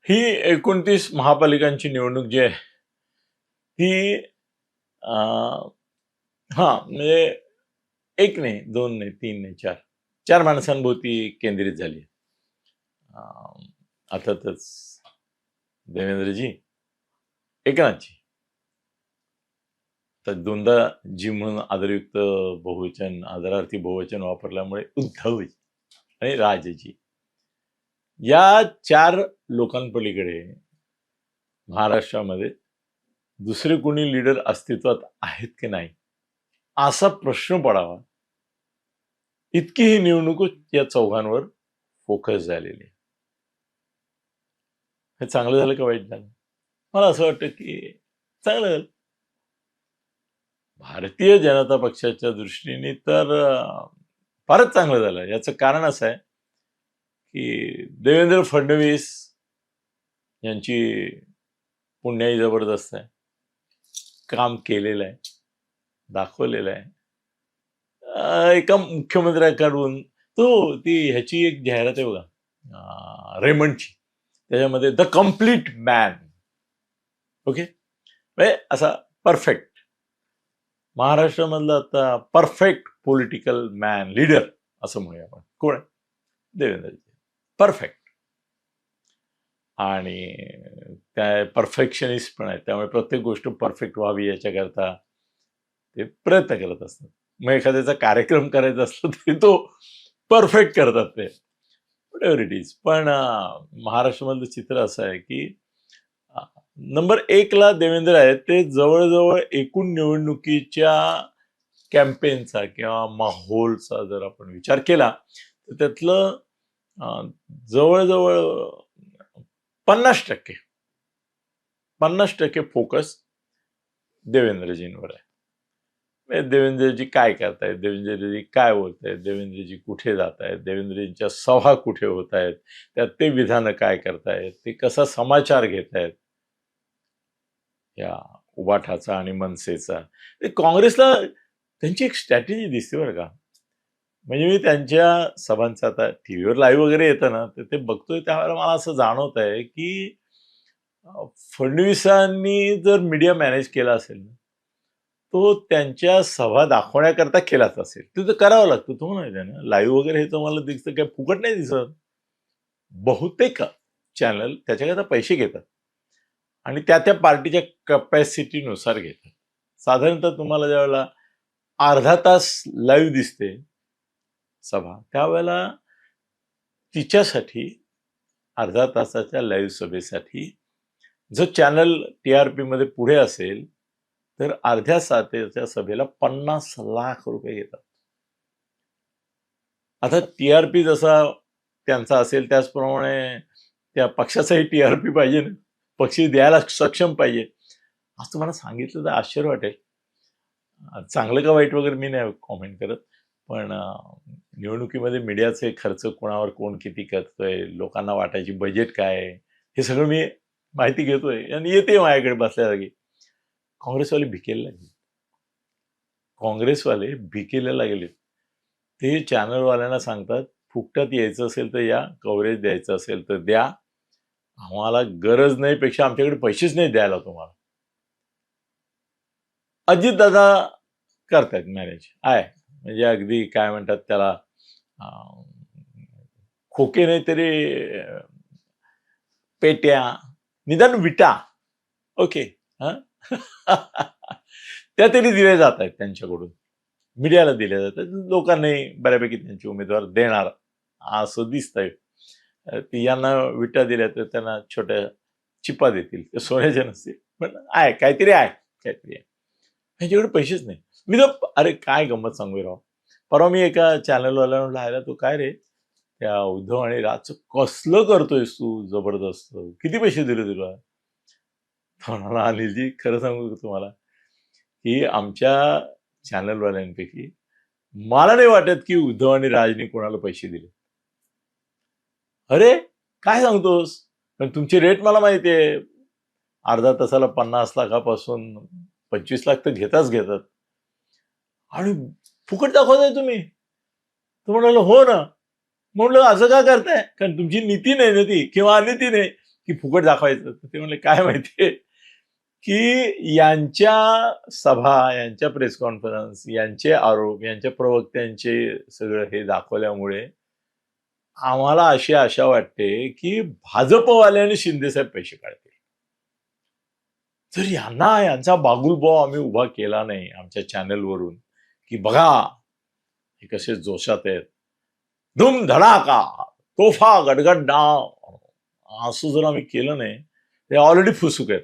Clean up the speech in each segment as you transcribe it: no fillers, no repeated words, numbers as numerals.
ही 29 महापालिकांची निवडणूक जी आहे ती म्हणजे एक नाही, दोन नाही, तीन नाही, चार माणसांभोवती केंद्रित झाली. अर्थातच देवेंद्रजी, एकनाथजी. तर दोनदा जी म्हणून आदरयुक्त बहुवचन, आदरार्थी बहुवचन वापरल्यामुळे उद्धवजी आणि राजजी या चार लोकांपलीकडे महाराष्ट्रामध्ये दुसरे कोणी लीडर अस्तित्वात आहेत की नाही असा प्रश्न पडावा इतकी ही निवडणूक या चौघांवर फोकस झालेली आहे. हे चांगलं झालं का वाईट झालं? मला असं वाटतं की चांगलं झालं. भारतीय जनता पक्षाच्या दृष्टीने तर फारच चांगलं झालं. याचं कारण असं आहे की देवेंद्र फडणवीस यांची पुण्याई जबरदस्त आहे, काम केलेलं आहे, दाखवलेलं आहे. एका मुख्यमंत्र्याकडून ती ह्याची एक जाहिरात आहे बघा, रेमंडची, त्याच्यामध्ये द कम्प्लीट मॅन. ओके, म्हणजे असा परफेक्ट महाराष्ट्रामधला आता परफेक्ट पॉलिटिकल मॅन लीडर असं म्हणूया आपण. कोण आहे? देवेंद्रजी. परफेक्ट. आणि त्या परफेक्शनिस्ट पण आहेत, त्यामुळे प्रत्येक गोष्ट परफेक्ट व्हावी याच्याकरता ते प्रयत्न करत असतात. मग एखाद्याचा कार्यक्रम करायचा असला तरी तो परफेक्ट करतात ते, व्हॉटएव्हर इट इज. पण महाराष्ट्रामधलं चित्र असं आहे की नंबर 1 ला देवेंद्र आहेत. ते जवळजवळ एकूण निवडणुकीच्या कॅम्पेनचा किंवा माहोलचा जर आपण विचार केला तर त्यातलं जवळजवळ 50% फोकस देवेंद्रजींवर आहे. देवेंद्रजी काय करतायत, देवेंद्रजी काय बोलतायत, देवेंद्रजी कुठे जात आहेत, देवेंद्रजींच्या सभा कुठे होत आहेत, त्यात ते विधानं काय करतायत, ते कसा समाचार घेत आहेत या उबाठाचा आणि मनसेचा. काँग्रेसला त्यांची एक स्ट्रॅटेजी दिसते बरं का. म्हणजे मी त्यांच्या सभांचा आता टीव्हीवर लाईव्ह वगैरे येतं ना, तर ते बघतोय त्यावेळेला मला असं जाणवत आहे की फडणवीसांनी जर मीडिया मॅनेज केला असेल ना, तो त्यांच्या सभा दाखवण्याकरता केलाच असेल. ते तर करावं लागतं. तो माहिती आहे ना, लाईव्ह वगैरे हे तुम्हाला दिसतं, काय फुकट नाही दिसत. बहुतेक चॅनल त्याच्याकरता पैसे घेतात आणि त्या पार्टीच्या कपॅसिटीनुसार घेतात. साधारणतः तुम्हाला ज्यावेळेला अर्धा तास लाईव्ह दिसते सभा, त्यावेळेला तिच्यासाठी अर्धा तासाच्या लाईव्ह सभेसाठी जो चॅनल TRP मध्ये पुढे असेल तर अर्ध्या तासाच्या सभेला 50 लाख रुपये घेतात. आता TRP जसा त्यांचा असेल त्याचप्रमाणे त्या पक्षाचाही TRP पाहिजे ना, पक्ष द्यायला सक्षम पाहिजे. असं मला सांगितलं तर आश्चर्य वाटेल. चांगलं का वाईट वगैरे मी नाही कॉमेंट करत, पण निवडणुकीमध्ये मीडियाचे खर्च कोणावर कोण किती करतोय, लोकांना वाटायची बजेट काय आहे, हे सगळं मी माहिती घेतोय आणि येते माझ्याकडे बसल्या जागी. काँग्रेसवाले भिकेला लागले. काँग्रेसवाले भिकेला लागले. ते चॅनलवाल्यांना सांगतात, फुकटात यायचं असेल तर या, कव्हरेज द्यायचं असेल तर द्या, आम्हाला गरज नाही, पेक्षा आमच्याकडे पैसेच नाही द्यायला तुम्हाला. अजितदादा करतायत मॅनेज आहे, म्हणजे अगदी काय म्हणतात त्याला, खोके नाही तरी पेट्या, निदान विटा, ओके, त्या तरी दिल्या जात आहेत त्यांच्याकडून, मीडियाला दिल्या जातात. लोकांनाही बऱ्यापैकी त्यांचे उमेदवार देणार असं दिसतंय. यांना विटा दिल्या तर त्यांना छोट्या चिपा देतील, ते सोन्याच्या नसतील, पण आहे काहीतरी आहे. ह्याच्याकडे पैसेच नाही. मी तर अरे काय गंमत सांगू राव, परवा मी एका चॅनलवाल्याला लायला, तो काय रे त्या उद्धव आणि राजचं कसलं करतोयस तू, जबरदस्त, किती पैसे दिले तुला? म्हणाला, अनिलजी खरं सांगू तुम्हाला की आमच्या चॅनलवाल्यांपैकी मला नाही वाटत की उद्धव आणि राजने कोणाला पैसे दिले. अरे काय सांगतोस, पण तुमची रेट मला माहिती आहे, अर्धा तासाला 50 लाखापासून 25 लाख तर घेतात आणि फुकट दाखवताय तुम्ही. तो म्हणाला हो ना. म्हणलं असं का करताय, कारण तुमची नीती नाही ना ती, किंवा अनिती नाही, की फुकट दाखवायचं? तर ते म्हणले काय माहितीये की यांच्या सभा, यांच्या प्रेस कॉन्फरन्स, यांचे आरोप, यांच्या प्रवक्त्यांचे सगळं हे दाखवल्यामुळे आम्हाला अशी आशा वाटते की भाजपवाले आणि शिंदेसाहेब पैसे काढतील. जर यांना यांचा बागुलबॉ आम्ही उभा केला नाही आमच्या चॅनलवरून की बघा हे कसे जोशात आहेत, धूम धडाका, तोफा गडगड डाव, असं जर आम्ही केलं नाही ते ऑलरेडी फुसूक आहेत.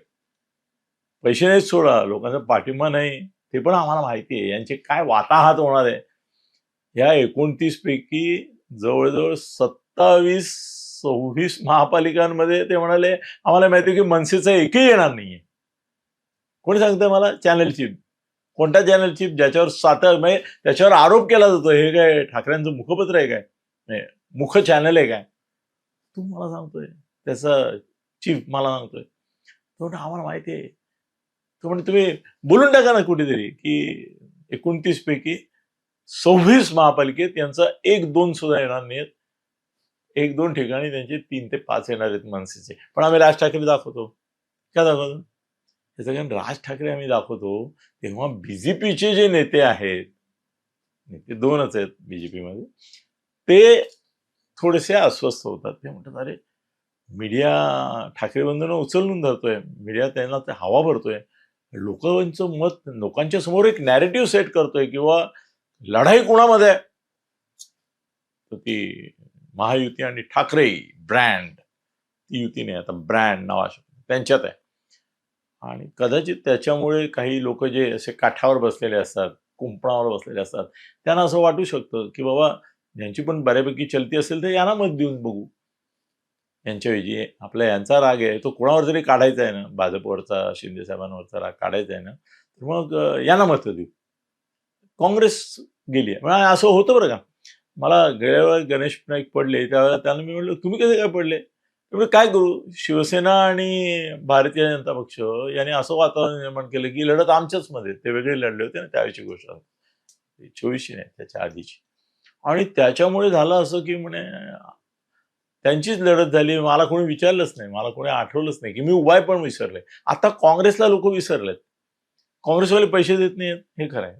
पैसे नाहीच सोडा, लोकांचा पाठिंबा नाही, ते पण आम्हाला माहिती आहे. यांचे काय वाताहात होणार आहे. या 29 पैकी जवळजवळ 27-26 महापालिकांमध्ये ते म्हणाले आम्हाला माहिती आहे की मनसेचं एकही येणार नाहीये. कोणी सांगतंय मला? Channel chief. कोणता चॅनल चीफ? ज्याच्यावर म्हणजे त्याच्यावर आरोप केला जातो हे काय ठाकरेंचं मुखपत्र आहे काय, मुख चॅनल आहे काय? तू मला सांगतोय त्याचा चीफ मला सांगतोय. तो आम्हाला माहिती आहे. तो म्हणजे तुम्ही बोलून टाका ना कुठेतरी की 29 पैकी 26 महापालिकेत यांचा 1-2 सुद्धा येणार नाहीत. 1-2 ठिकाणी त्यांचे 3 ते 5 येणार आहेत मनसेचे. पण आम्ही राज ठाकरे दाखवतो. का दाखवतो? त्याचं कारण राज ठाकरे आम्ही दाखवतो तेव्हा बीजेपीचे जे नेते आहेत, नेते 2च आहेत बीजेपीमध्ये, ते थोडेसे अस्वस्थ होतात. ते म्हणतात अरे मीडिया ठाकरे बंधूंना उचलून धरतोय, मीडिया त्यांना ते हवा भरतोय, लोकांचं मत लोकांच्या समोर एक नॅरेटिव्ह सेट करतोय किंवा लढाई कोणामध्ये आहे? तर ती महायुती आणि ठाकरे ब्रँड, ती युती नाही आता ब्रँड नावाच्या त्यांच्यात आहे. आणि कदाचित त्याच्यामुळे काही लोक जे असे काठावर बसलेले असतात, कुंपणावर बसलेले असतात, त्यांना असं वाटू शकतं की बाबा यांची पण बऱ्यापैकी चलती असेल तर यांना मत देऊन बघू. यांच्याऐवजी आपला यांचा राग आहे तो कोणावर जरी काढायचा आहे ना, भाजपवरचा, शिंदे साहेबांवरचा राग काढायचा आहे ना, तर मग यांना मत देऊ. काँग्रेस गेली आहे असं होतं बरं का. मला गेल्या वेळेला गणेश नाईक पडले त्यावेळेला त्यांना मी म्हणलं तुम्ही कसे काय पडले? त्यामुळे काय करू, शिवसेना आणि भारतीय जनता पक्ष यांनी असं वातावरण निर्माण केलं की लढत आमच्याच मध्ये, ते वेगळे लढले होते ना त्यावेळीची गोष्ट, 24ची नाही त्याच्या आधीची. आणि त्याच्यामुळे झालं असं की म्हणे त्यांचीच लढत झाली, मला कोणी विचारलंच नाही, मला कोणी आठवलंच नाही की मी उभा आहे पण विसरले. आता काँग्रेसला लोक विसरलेत, काँग्रेसवाले पैसे देत नाहीत हे खरं आहे.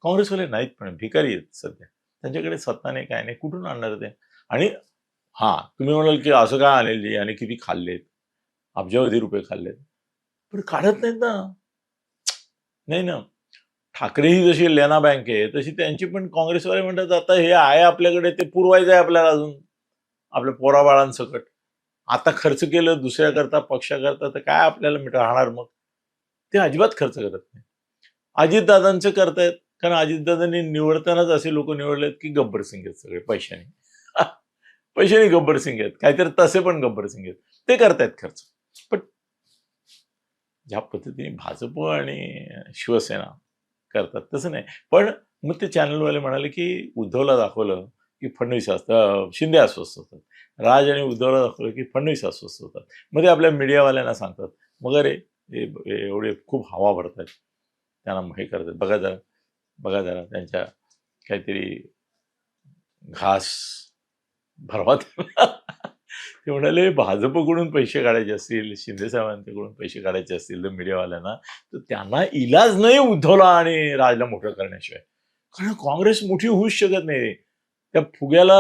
काँग्रेसवाले नाहीत पण भिकारी आहेत सध्या, त्यांच्याकडे सत्ता नाही काय नाही, कुठून आणणार ते? आणि हा तुम्ही म्हणाल की असं काय आलेली आणि किती खाल्लेत, अब्जावधी रुपये खाल्लेत, पण काढत नाहीत ना. नाही ना, ठाकरे ही जशी लेना बँक आहे तशी त्यांची पण काँग्रेसवाले म्हणतात आता हे आहे आपल्याकडे ते पुरवायचं आहे आपल्याला अजून आपल्या पोराबाळांसकट. आता खर्च केलं दुसऱ्याकरता पक्षाकरता तर काय आपल्याला राहणार मग? ते अजिबात खर्च करत नाही. अजितदादांचं करतायत कारण अजितदादांनी निवडतानाच असे लोक निवडलेत की गब्बर सिंग आहेत सगळे पैशाने. पैशाने गब्बर सिंग आहेत, काहीतरी तसे पण गब्बर सिंग आहेत, ते करतायत खर्च. पण ज्या पद्धतीने भाजप आणि शिवसेना करतात तसं नाही. पण मग ते चॅनलवाले म्हणाले की उद्धवला दाखवलं की फडणवीस शिंदे अस्वस्थ होतात, राज आणि उद्धवला दाखवलं की फडणवीस अस्वस्थ होतात. मग ते आपल्या मीडियावाल्यांना सांगतात मग अरे एवढे खूप हवा भरतात त्यांना हे करतात, बघा जरा त्यांच्या काहीतरी घास भरवा. ते म्हणाले भाजपकडून पैसे काढायचे असतील, शिंदे साहेबांच्याकडून पैसे काढायचे असतील तर मीडियावाल्यांना, तर त्यांना इलाज नाही उद्धवला आणि राजला मोठं करण्याशिवाय. कारण काँग्रेस मोठी होऊच शकत नाही. त्या फुग्याला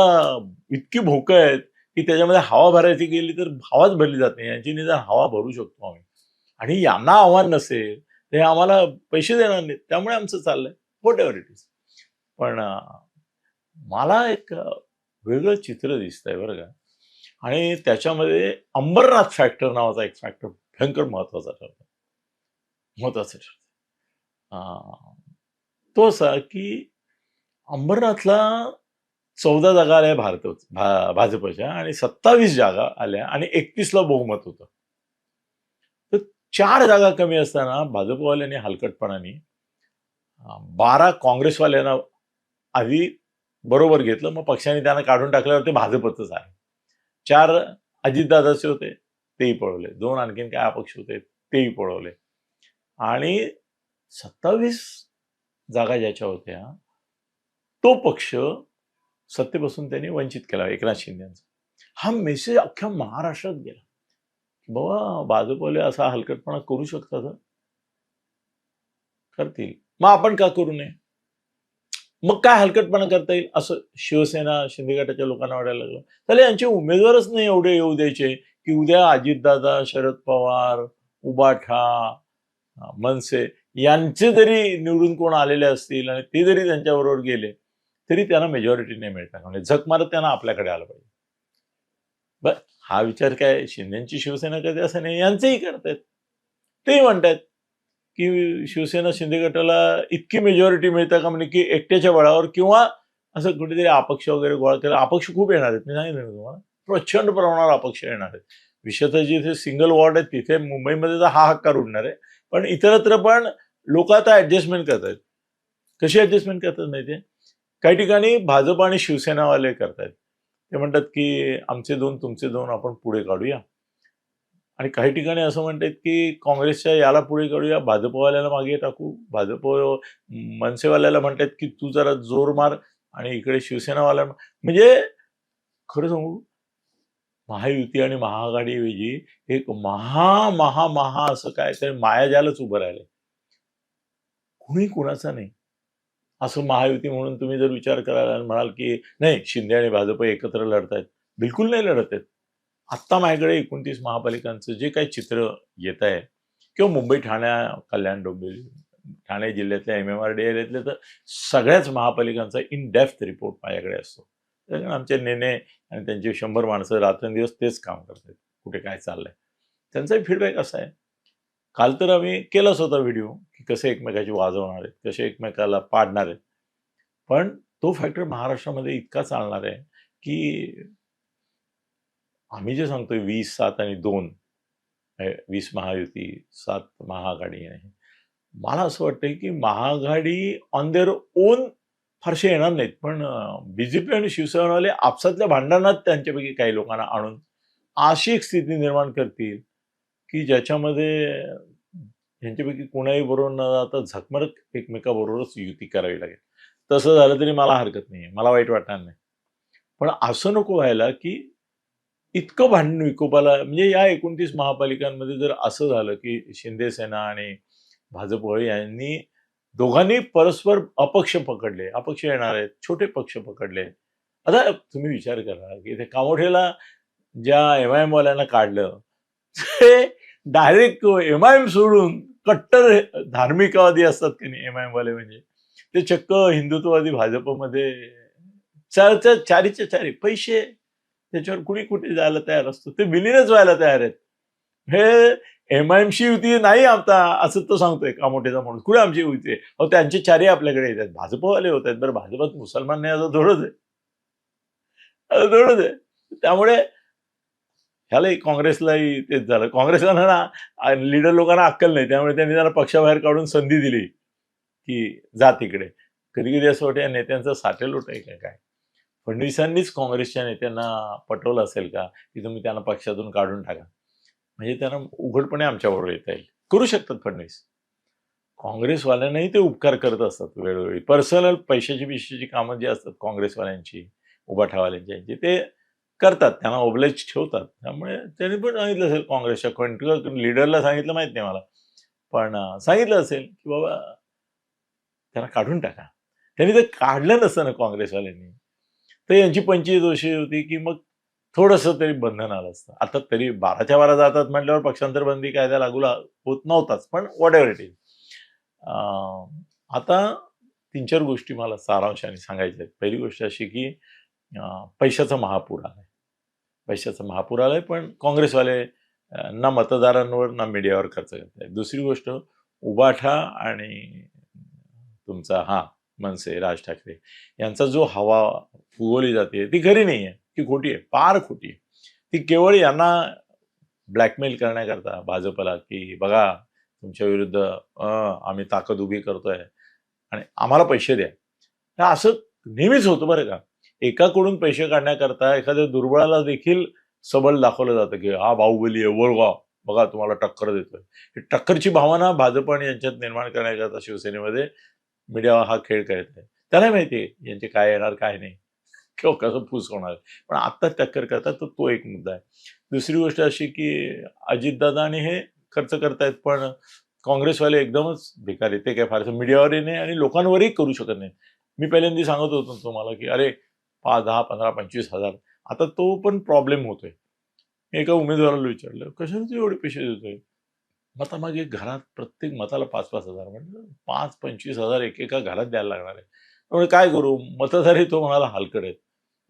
इतकी भोकं आहेत की त्याच्यामध्ये हवा भरायची गेली तर हवाच भरली जात नाही. यांची निदान हवा भरू शकतो आम्ही. आणि यांना आव्हान नसेल ते आम्हाला पैसे देणार नाहीत, त्यामुळे आमचं चाललंय व्हॉट एव्हर इट इज. पण मला एक वेगळं चित्र दिसतंय बरं का. आणि त्याच्यामध्ये अंबरनाथ फॅक्टर नावाचा एक फॅक्टर भयंकर महत्वाचा ठरतो. तो असा की अंबरनाथला 14 जागा आल्या भाजपच्या आणि 27 जागा आल्या आणि 31ला बहुमत होतं. तर 4 जागा कमी असताना भाजपवाल्यांनी हलकटपणाने 12 काँग्रेसवाल्यांना आधी बरोबर घेतलं, मग पक्षाने त्यांना काढून टाकल्यावर ते भाजपच आहे. 4 अजितदादाचे होते तेही पळवले, 2 आणखीन काय अपक्ष होते तेही पळवले आणि 27 जागा ज्याच्या होत्या तो पक्ष सत्तेपासून त्यांनी वंचित केला एकनाथ शिंदेचा. हा मेसेज अख्ख्या महाराष्ट्रात गेला बाबा भाजपवाले असा हलकटपणा करू शकतात, करतील, मग आपण का करू नये? मग काय हलकटपणा करता येईल असं शिवसेना शिंदे गटाच्या लोकांना वाटायला लागलं. तर यांचे उमेदवारच नाही एवढे येऊ द्यायचे की उद्या अजितदादा, शरद पवार, उबाठा, मनसे यांचे जरी निवडून कोण आलेले असतील आणि ते जरी त्यांच्याबरोबर गेले तरी त्यांना मेजॉरिटी नाही मिळणार, म्हणजे झक मारत त्यांना आपल्याकडे आलं पाहिजे. बर, हा विचार काय शिंदेची शिवसेना कधी असं नाही, यांचेही करतायत. तेही म्हणतात की शिवसेना शिंदे गटाला इतकी मेजॉरिटी मिळतं का, म्हणजे की एकट्याच्या बळावर किंवा असं कुठेतरी अपक्ष वगैरे गोळा केला. अपक्ष खूप येणार आहेत, मी सांगितलं ना तुम्हाला, प्रचंड प्रमाणावर अपक्ष येणार आहेत. विशेषतः जिथे सिंगल वॉर्ड आहे तिथे मुंबईमध्ये तर हा हक्कार उडणार आहे, पण इतरत्र पण लोक आता ऍडजस्टमेंट करतायत. कशी ऍडजस्टमेंट करतात माहितीये? काही ठिकाणी भाजप आणि शिवसेनावाले करतायत. ते म्हणतात की आमचे दोन तुमचे दोन आपण पुढे काढूया, आणि काही ठिकाणी असं म्हणतात की काँग्रेसच्या याला पुढे काढूया, भाजपवाल्याला मागे टाकू. भाजप मनसेवाल्याला म्हणतात की तू जरा जोर मार, आणि इकडे शिवसेनावाल्या, म्हणजे खरं सांगू, महायुती आणि महाआघाडीऐवजी एक महा महा महा असं काय तर मायाजालच उभं राहिलंय. कुणी कुणाचा नाही असं महायुती म्हणून तुम्ही जर विचार कराल आणि म्हणाल की नाही शिंदे आणि भाजप एकत्र लढतायत, बिलकुल नाही लढत आहेत. आत्ता माझ्याकडे 29 महापालिकांचं जे काही चित्र येत आहे, किंवा मुंबई, ठाणे, कल्याण, डोंबिवली, ठाणे जिल्ह्यातल्या MMRDA एरियातल्या तर सगळ्याच महापालिकांचा इन डेप्थ रिपोर्ट माझ्याकडे असतो. त्याच्यामुळे आमचे नेने आणि त्यांचे 100 माणसं रात्रंदिवस तेच काम करतात, कुठे काय चाललंय. त्यांचाही फीडबॅक असा आहे. काल तर आम्ही केलाच होता व्हिडिओ की कसे एकमेकाची वाजवणार आहेत, कसे एकमेकाला पाडणार आहेत. पण तो फॅक्टर महाराष्ट्रामध्ये इतका चालणार आहे की आम्ही जे सांगतोय 20, 7 आणि 2, 20 महायुती, 7 महाआघाडी आहे. मला असं वाटतंय की महाआघाडी ऑन देअर ओन फारसे येणार नाहीत, पण बीजेपी आणि शिवसेनावाले आपसातल्या भांडणात त्यांच्यापैकी काही लोकांना आणून अशी एक स्थिती निर्माण करतील की ज्याच्यामध्ये यांच्यापैकी कोणाही बरोबर न जाता झकमरक एकमेकाबरोबरच युती करावी लागेल. तसं झालं तरी मला हरकत नाही, मला वाईट वाटणार नाही. पण असं नको व्हायला की इतकं भांडण विकोपाला, म्हणजे या 29 महापालिकांमध्ये जर असं झालं की शिंदे सेना आणि भाजप यांनी दोघांनी परस्पर अपक्ष पकडले, अपक्ष येणार आहेत, छोटे पक्ष पकडले. आता तुम्ही विचार करा की ते कामोठेला ज्या MIM वाल्यांना काढलं, ते डायरेक्ट MIM सोडून कट्टर धार्मिकवादी असतात की नाही MIM वाले, म्हणजे ते चक्क हिंदुत्ववादी भाजपमध्ये चारीच्या चारी पैसे, त्याच्यावर कुणी कुठे जायला तयार असतो, ते विलीनच व्हायला तयार आहेत. हे MIMशी युती नाही आता असं तो सांगतोय कामोठेचा माणूस. कुठे आमची युती आहे? अहो त्यांचे चारही आपल्याकडे येतात, भाजपवाले होत आहेत. बरं, भाजपात मुसलमान नाही असं थोडंच आहे, थोडंच आहे. त्यामुळे ह्यालाही काँग्रेसलाही तेच झालं. काँग्रेसला ना लीडर लोकांना अक्कल नाही, त्यामुळे त्यांनी त्यांना पक्षाबाहेर काढून संधी दिली की जा तिकडे. कधी कधी असं वाटतं या नेत्यांचं साटेलोट आहे का काय? फडणवीसांनीच काँग्रेसच्या नेत्यांना पटवलं असेल का की तुम्ही त्यांना पक्षातून काढून टाका, म्हणजे त्यांना उघडपणे आमच्याबरोबर येता येईल. करू शकतात फडणवीस. काँग्रेसवाल्यांनाही ते उपकार करत असतात वेळोवेळी. पर्सनल पैशाची कामं जी असतात काँग्रेसवाल्यांची, उबाठावाल्यांची, यांची ते करतात, त्यांना ओबलाइज ठेवतात. त्यामुळे त्यांनी पण सांगितलं असेल काँग्रेसच्या लीडरला, सांगितलं माहित नाही मला, पण सांगितलं असेल की बाबा त्यांना काढून टाका. त्यांनी ते काढलं नसतं ना काँग्रेसवाल्यांनी, तर यांची 25 वर्षे होती की मग थोडंसं तरी बंधन आलं असतं. आता तरी 12च्या 12 जातात म्हटल्यावर पक्षांतर बंदी कायदा लागू होत नव्हताच, पण व्हॉट एव्हर इट इज. आता 3-4 गोष्टी मला सारांशाने सांगायच्या आहेत. पहिली गोष्ट अशी की पैशाचा महापूर आलाय. पैशाचा महापूर आलाय, पण काँग्रेसवाले ना मतदारांवर ना मीडियावर खर्च करतायत. दुसरी गोष्ट, उबाठा आणि तुमचा मनसे, राज ठाकरे यांचा जो हवा फुगवली जाते ती खरी नाही आहे, ती खोटी आहे, फार खोटी आहे. ती केवळ यांना ब्लॅकमेल करण्याकरता भाजपला की बघा तुमच्या विरुद्ध आम्ही ताकद उभी करतोय आणि आम्हाला पैसे द्या. हे असं नेहमीच होतं बरं का. एकाकडून पैसे काढण्याकरता एखाद्या दुर्बळाला देखील सबल दाखवलं जातं की हा बाहुबली आहे, वळवा, बघा तुम्हाला टक्कर देतोय. ही टक्करची भावना भाजप आणि यांच्यात निर्माण करण्याकरता शिवसेनेमध्ये मीडिया हा खेळ करत आहे. त्याला माहिती आहे यांचे काय येणार काय नाही. किंवा कसं फूस होणार आहे. पण आत्ता टक्कर करतात, तर तो एक मुद्दा आहे. दुसरी गोष्ट अशी की अजितदादा आणि हे खर्च करतायत, पण काँग्रेसवाले एकदमच बेकार आहे. ते काय फारसं मीडियावरही नाही आणि लोकांवरही करू शकत नाही. मी पहिल्यांदा सांगत होतो तुम्हाला की अरे 5, 10, 15, 25,000 आता तो पण प्रॉब्लेम होतोय. मी एका उमेदवाराला विचारलं, कशाला तू एवढे पैसे देतोय? मतामागे घरात प्रत्येक मताला 5,000-5,000 म्हटलं 5-25,000 एकेका घरात द्यायला लागणार आहे. त्यामुळे काय करू? मतदारही तो म्हणाला हलकट आहेत.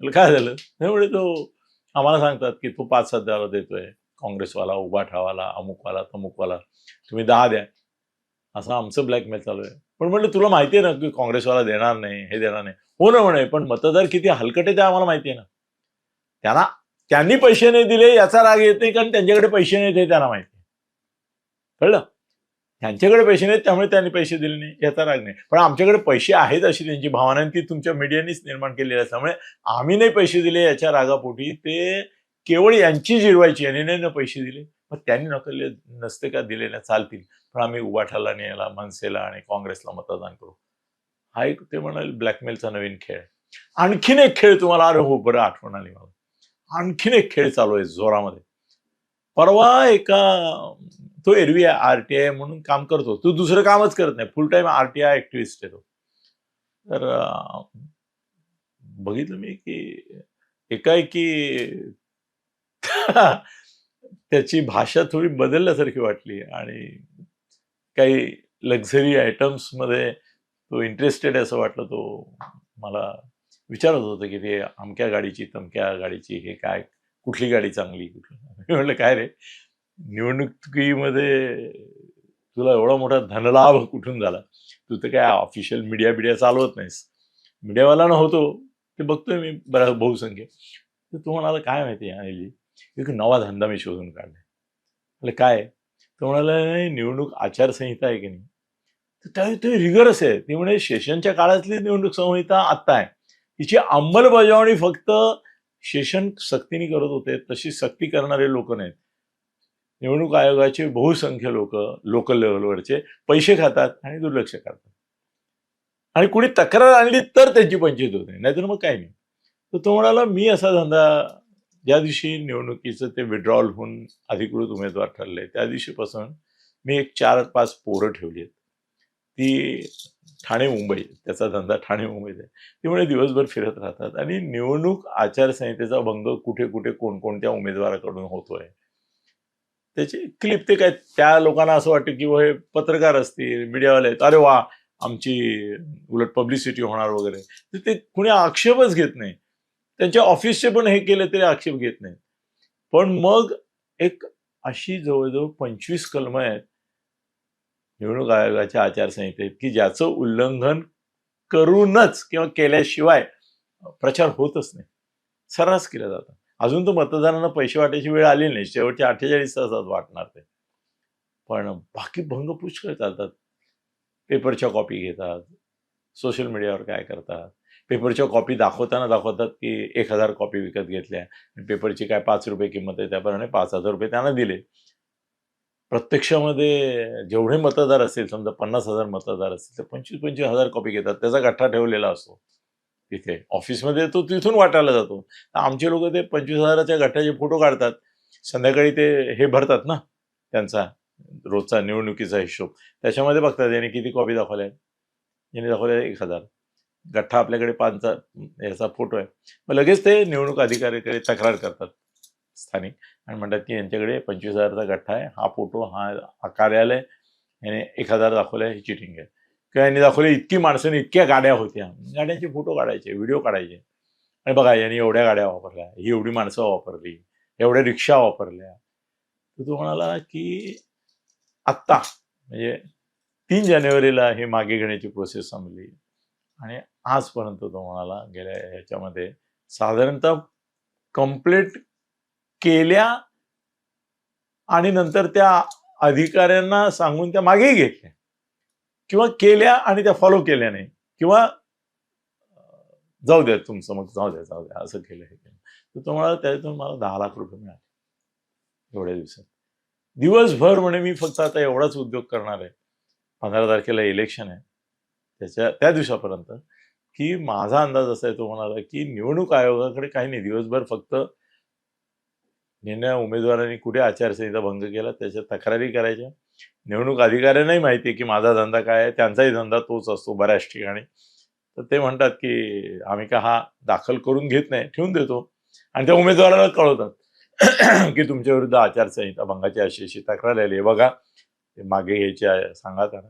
म्हटलं काय झालं? त्यामुळे तो आम्हाला सांगतात की तो 5,000 देतोय. काँग्रेसवाला, उभाठावाला, अमुकवाला, तमुकवाला. तुम्ही 10 द्या. असं आमचं ब्लॅकमेल चालू आहे. पण म्हटलं तुला माहिती आहे ना की काँग्रेसवाला देणार नाही, हे देणार नाही. हो ना म्हणे, पण मतदार किती हलकट आहे ते आम्हाला माहिती आहे ना. त्यांनी पैसे नाही दिले याचा राग येत नाही, कारण त्यांच्याकडे पैसे नाहीत हे त्यांना माहिती आहे. कळलं? त्यांच्याकडे पैसे नाहीत त्यामुळे त्यांनी पैसे दिले नाही याचा राग नाही. पण आमच्याकडे पैसे आहेत अशी त्यांची भावना ती तुमच्या मीडियानेच निर्माण केलेली असल्यामुळे आम्ही नाही पैसे दिले याच्या रागापोटी ते केवळ यांची जिरवायची आणि नाही पैसे दिले. मग त्यांनी नसते का दिले ना चालतील, पण आम्ही उभाठाला आणि याला मनसेला आणि काँग्रेसला मतदान करू. हा एक ते म्हणाले ब्लॅकमेलचा नवीन खेळ. आणखीन एक खेळ तुम्हाला, अरे हो बरं आठवण आली मला. आणखीन एक खेळ चालू आहे जोरामध्ये. परवा एका तो एरवी आरटीआय म्हणून काम करतो, तो दुसरं कामच करत नाही, फुल टाइम आरटीआय ऍक्टिव्हिस्ट आहे तो. तर बघितलं मी की एकाएकी त्याची भाषा थोडी बदलल्यासारखी वाटली आणि काही लक्झरी आयटम्स मध्ये तो इंटरेस्टेड असं वाटलं. तो मला विचारत होतं की ते अमक्या गाडीची तमक्या गाडीची, हे काय, कुठली गाडी चांगली, कुठली. मी म्हटलं काय रे, निवडणुकीमध्ये तुला एवढा मोठा धनलाभ कुठून झाला? तू तर काय ऑफिशियल मीडिया चालवत नाहीस. मीडियावाला होतो ते बघतोय मी बऱ्याच बहुसंख्य. तर तो म्हणाला काय माहिती आहे, एक नवा धंदा मी शोधून काढलाय. म्हटलं काय? तो म्हणाला निवडणूक आचारसंहिता आहे की नाही, तर ते रिगरस आहे. ती म्हणे शेषनच्या काळातली निवडणूक संहिता आत्ता आहे, तिची अंमलबजावणी फक्त शेषन सक्तीने करत होते, तशी सक्ती करणारे लोक नाहीत. निवडणूक आयोगाचे बहुसंख्य लोक लोकल लेवलवरचे पैसे खातात आणि दुर्लक्ष करतात, आणि कुणी तक्रार आणली तर त्यांची पंचायत होते, नाहीतर मग काय नाही. तर तो म्हणाला मी असा धंदा, ज्या दिवशी निवडणुकीचं ते विड्रॉल होऊन अधिकृत उमेदवार ठरले त्या दिवशीपासून मी एक 4-5 पोरं ठेवली आहेत. ती ठाणे मुंबई, त्याचा धंदा ठाणे मुंबईत आहे. त्यामुळे दिवसभर फिरत राहतात आणि निवडणूक आचारसंहितेचा भंग कुठे कुठे कोणकोणत्या उमेदवाराकडून होतोय त्याची क्लिप, ते काय त्या लोकांना असं वाटतं की हे पत्रकार असतील, मीडियावाले आहेत, अरे वा आमची उलट पब्लिसिटी होणार वगैरे, तर ते कुणी आक्षेपच घेत नाही. त्यांच्या ऑफिसचे पण हे केले तरी आक्षेप घेत नाही. पण मग एक अशी जवळजवळ 25 कलमं आहेत निवडणूक आयोगाच्या आचारसंहितेत की ज्याचं उल्लंघन करूनच किंवा केल्याशिवाय प्रचार होतच नाही, सर्रास केलं जातं. अजून तर मतदारांना पैसे वाटायची वेळ आली नाही, शेवटच्या 48 तासात वाटणार ते. पण बाकी भंग पुष्कळ चालतात. पेपरच्या कॉपी घेतात, सोशल मीडियावर काय करतात, पेपरच्या कॉपी दाखवतात की 1,000 कॉपी विकत घेतल्या, पेपरची काय 5 रुपये किंमत आहे, त्याप्रमाणे 5,000 रुपये त्यांना दिले. प्रत्यक्षामध्ये जेवढे मतदार असतील, समजा 50,000 मतदार असतील, तर 25,000 कॉपी घेतात. त्याचा गठ्ठा ठेवलेला असतो तिथे ऑफिसमध्ये, तो तिथून वाटायला जातो. आमचे लोक ते 25,000च्या गठ्ठ्याचे फोटो काढतात, संध्याकाळी ते हे भरतात ना त्यांचा रोजचा निवडणुकीचा हिशोब, त्याच्यामध्ये बघतात याने किती कॉपी दाखवल्या, याने दाखवल्या 1,000. गठ्ठा आपल्याकडे 5चा याचा फोटो आहे. मग लगेच ते निवडणूक अधिकाऱ्याकडे तक्रार करतात स्थानिक आणि म्हणतात की यांच्याकडे 25,000चा गठ्ठा आहे, हा फोटो, हा कार्यालय, याने 1,000 दाखवलाय, ही चिटिंग आहे. किंवा यांनी दाखवले इतकी माणसांनी इतक्या गाड्या होत्या, गाड्यांचे फोटो काढायचे, व्हिडिओ काढायचे, आणि बघा यांनी एवढ्या गाड्या वापरल्या, ही एवढी माणसं वापरली, एवढ्या रिक्षा वापरल्या. तर तो म्हणाला की आत्ता म्हणजे 3 जानेवारीला हे मागे घेण्याची प्रोसेस संपली आणि आजपर्यंत तो म्हणाला गेल्या ह्याच्यामध्ये साधारणतः कंप्लीट केल्या आणि नंतर त्या अधिकाऱ्यांना सांगून त्या मागेही घेतल्या, किंवा केल्या आणि त्या फॉलो केल्या नाही, किंवा जाऊ द्या तुमचं, मग जाऊ द्या असं केलं, हे केलं. तर तो म्हणाला त्यातून मला 10 लाख रुपये मिळाले एवढ्या दिवसात. दिवसभर म्हणे मी फक्त आता एवढाच उद्योग करणार आहे, 15 तारखेला इलेक्शन आहे, त्या दिवसापर्यंत की माझा अंदाज असा आहे, तो म्हणाला की निवडणूक आयोगाकडे काही नाही, दिवसभर फक्त निर्णय उमेदवारांनी कुठे आचारसंहिता भंग केला त्याच्या तक्रारी करायच्या. निवडणूक अधिकाऱ्यांनाही माहिती आहे की माझा धंदा काय आहे, त्यांचाही धंदा तोच असतो बऱ्याच ठिकाणी. तर ते म्हणतात की आम्ही का हा दाखल करून घेत नाही, ठेवून देतो आणि त्या उमेदवाराला कळवतात की तुमच्या विरुद्ध आचारसंहिता भंगाची अशी तक्रार आली आहे, बघा ते मागे घ्यायची आहे, सांगा त्यांना,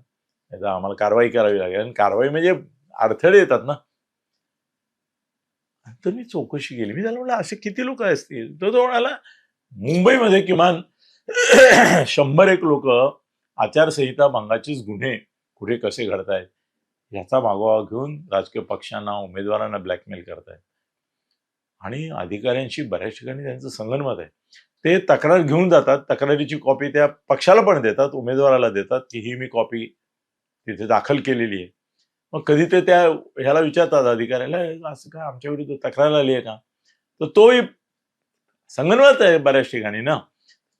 याचा आम्हाला कारवाई करावी लागेल. आणि कारवाई म्हणजे अडथळे येतात ना. तर मी चौकशी केली. मी त्याला म्हटलं असे किती लोक असतील? तो म्हणाला मुंबईमध्ये किमान 101 लोक आचारसंहिता भंगाचेच गुन्हे कुठे कसे घडतायत याचा मागोवा घेऊन राजकीय पक्षांना, उमेदवारांना ब्लॅकमेल करतायत. आणि अधिकाऱ्यांशी बऱ्याच ठिकाणी त्यांचं संगनमत आहे. ते तक्रार घेऊन जातात, तक्रारीची कॉपी त्या पक्षाला पण देतात, उमेदवाराला देतात की ही मी कॉपी तिथे दाखल केलेली आहे. मग कधी ते त्या ह्याला विचारतात अधिकाऱ्याला, असं काय आमच्या विरुद्ध तक्रार आली आहे का? तर तोही संगनमत आहे बऱ्याच ठिकाणी ना.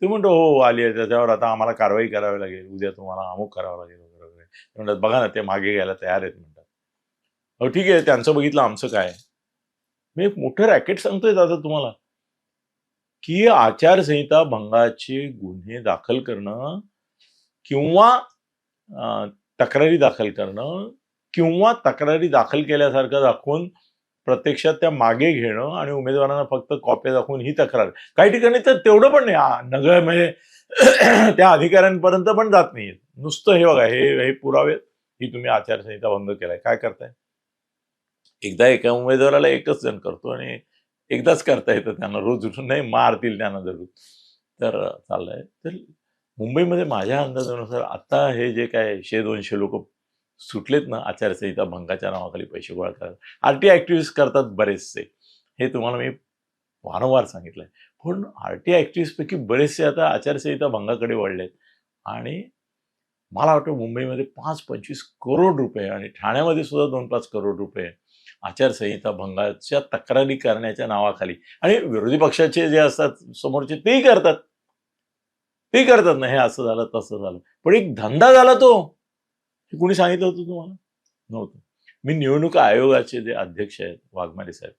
ते म्हणतो हो आली आहे, त्याच्यावर आता आम्हाला कारवाई करावी लागेल, उद्या तुम्हाला अमुक करावं लागेल वगैरे वगैरे. म्हणतात बघा ना ते मागे घ्यायला तयार आहेत म्हणतात. हो ठीक आहे, त्यांचं बघितलं, आमचं काय? मी एक मोठं रॅकेट सांगतोय दादा तुम्हाला, की आचारसंहिता भंगाचे गुन्हे दाखल करणं किंवा तक्रारी दाखल करणं किंवा तक्रारी दाखल केल्यासारखं दाखवून प्रत्यक्षात त्या मागे घेणं आणि उमेदवारांना फक्त कॉप्या दाखवून ही तक्रार. काही ठिकाणी तर तेवढं पण नाही, नगळ म्हणजे त्या अधिकाऱ्यांपर्यंत पण जात नाहीये. नुसतं हे बघा, हे पुरावे ही तुम्ही आचारसंहिता भंग केलाय, काय करताय? एकदा एका उमेदवाराला एकच जण करतो आणि एकदाच करता येतं त्यांना, रोज उठून नाही मारतील त्यांना जरूर. तर चाललंय. तर मुंबईमध्ये माझ्या अंदाजानुसार आता हे जे काय 100-200 लोक सुटलेत ना आचारसंहिता भंगाच्या नावाखाली पैसे गोळा करायला, आरटी ऍक्टिव्हिस्ट करतात बरेचसे, हे तुम्हाला मी वारंवार सांगितलंय. पण आरटी ऍक्टिव्हिस्ट पैकी बरेचसे आता आचारसंहिता भंगाकडे वळलेत. आणि मला वाटतं मुंबईमध्ये 5-25 करोड रुपये आणि ठाण्यामध्ये सुद्धा 2-5 करोड रुपये आचारसंहिता भंगाच्या तक्रारी करण्याच्या नावाखाली, आणि विरोधी पक्षाचे जे असतात समोरचे तेही करतात, ना हे असं झालं तसं झालं. पण एक धंदा झाला तो, हे कुणी सांगितलं होतं तुम्हाला? नव्हतं. मी निवडणूक आयोगाचे जे अध्यक्ष आहेत वाघमारे साहेब,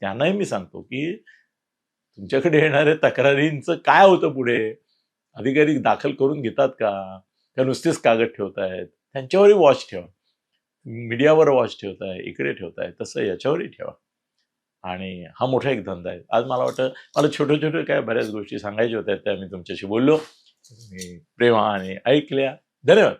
त्यांनाही मी सांगतो की तुमच्याकडे येणाऱ्या तक्रारींचं काय होतं पुढे? अधिकारी दाखल करून घेतात का नुसतेच कागद ठेवतायत? त्यांच्यावरही वॉच ठेवा. मीडियावर वॉच ठेवताय, इकडे ठेवताय, तसं याच्यावरही ठेवा. आणि हा मोठा एक धंदा आहे. आज मला वाटतं मला छोटे काय बऱ्याच गोष्टी सांगायच्या होत्या, त्या मी तुमच्याशी बोललो, मी प्रेमाने ऐकल्या. धन्यवाद.